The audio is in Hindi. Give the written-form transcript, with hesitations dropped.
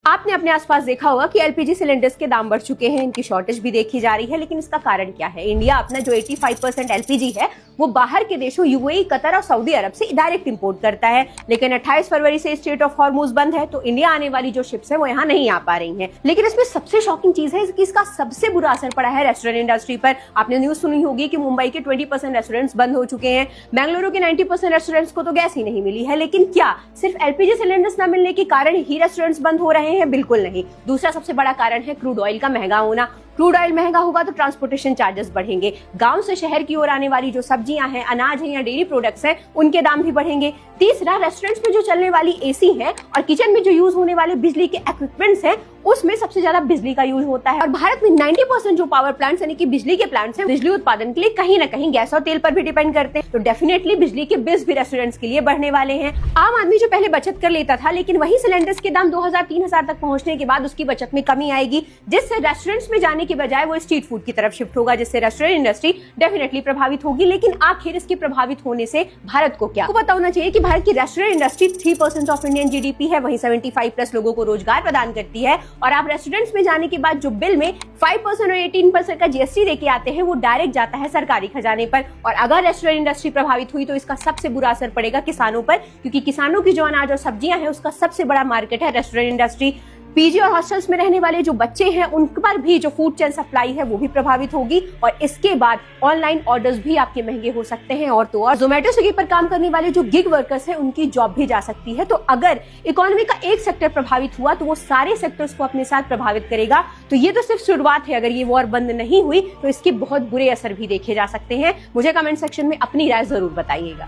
आपने अपने आसपास देखा होगा कि एलपीजी सिलेंडर्स के दाम बढ़ चुके हैं, इनकी शॉर्टेज भी देखी जा रही है, लेकिन इसका कारण क्या है? इंडिया अपना जो 85% एलपीजी है वो बाहर के देशों यूएई, कतर और सऊदी अरब से डायरेक्ट इंपोर्ट करता है, लेकिन 28 फरवरी से स्ट्रेट ऑफ हॉर्मुज बंद है, तो इंडिया आने वाली जो शिप्स है वो यहाँ नहीं आ पा रही हैं। लेकिन इसमें सबसे शॉकिंग चीज है कि इसका सबसे बुरा असर पड़ा है रेस्टोरेंट इंडस्ट्री पर। आपने न्यूज सुनी होगी कि मुंबई के 20% रेस्टोरेंट्स बंद हो चुके हैं, बेंगलुरु के 90% रेस्टोरेंट्स को तो गैस ही नहीं मिली है। लेकिन क्या सिर्फ एलपीजी सिलेंडर्स न मिलने के कारण ही रेस्टोरेंट्स बंद हो रहे हैं? बिल्कुल नहीं। दूसरा सबसे बड़ा कारण है क्रूड ऑयल का महंगा होना। क्रूड ऑयल महंगा होगा तो ट्रांसपोर्टेशन चार्जेस बढ़ेंगे, गांव से शहर की ओर आने वाली जो सब्जियां हैं, अनाज है या डेयरी प्रोडक्ट्स हैं, उनके दाम भी बढ़ेंगे। तीसरा, रेस्टोरेंट्स में जो चलने वाली एसी है और किचन में जो यूज होने वाले बिजली के इक्विपमेंट्स हैं, उसमें सबसे ज्यादा बिजली का यूज होता है। और भारत में 90% जो पावर प्लांट्स यानी कि बिजली के प्लांट्स हैं, बिजली उत्पादन के लिए कहीं ना कहीं गैस और तेल पर भी डिपेंड करते हैं, तो डेफिनेटली बिजली के बिल्स भी रेस्टोरेंट्स के लिए बढ़ने वाले हैं। आम आदमी जो पहले बचत कर लेता था, लेकिन वही सिलेंडर्स के दाम 2000-3000 तक पहुंचने के बाद उसकी बचत में कमी आएगी, जिससे रेस्टोरेंट्स में जाने के बजाय वो स्ट्रीट फूड की तरफ शिफ्ट होगा, जिससे रेस्टोरेंट इंडस्ट्री डेफिनेटली प्रभावित होगी। लेकिन आखिर इसके प्रभावित होने से भारत को क्या? आपको पता होना चाहिए कि भारत की restaurant industry 3% of Indian GDP है, वहीं 75+ लोगों को रोजगार प्रदान करती है। और आप रेस्टोरेंट्स में जाने के बाद जो बिल में 5% और 18% का जीएसटी देके आते हैं, वो डायरेक्ट जाता है सरकारी खजाने पर। और अगर रेस्टोरेंट इंडस्ट्री प्रभावित हुई तो इसका सबसे बुरा असर पड़ेगा किसानों पर, क्योंकि किसानों की जो अनाज और सब्जियां हैं उसका सबसे बड़ा मार्केट है रेस्टोरेंट इंडस्ट्री। पीजी और हॉस्टल्स में रहने वाले जो बच्चे हैं उन पर भी जो फूड चेन सप्लाई है वो भी प्रभावित होगी। और इसके बाद ऑनलाइन ऑर्डर्स भी आपके महंगे हो सकते हैं। और तो और जोमेटो, स्विगी पर काम करने वाले जो गिग वर्कर्स हैं उनकी जॉब भी जा सकती है। तो अगर इकोनॉमी का एक सेक्टर प्रभावित हुआ तो वो सारे सेक्टर्स को अपने साथ प्रभावित करेगा। तो ये तो सिर्फ शुरुआत है, अगर ये वॉर बंद नहीं हुई तो इसके बहुत बुरे असर भी देखे जा सकते हैं। मुझे कमेंट सेक्शन में अपनी राय जरूर बताइएगा।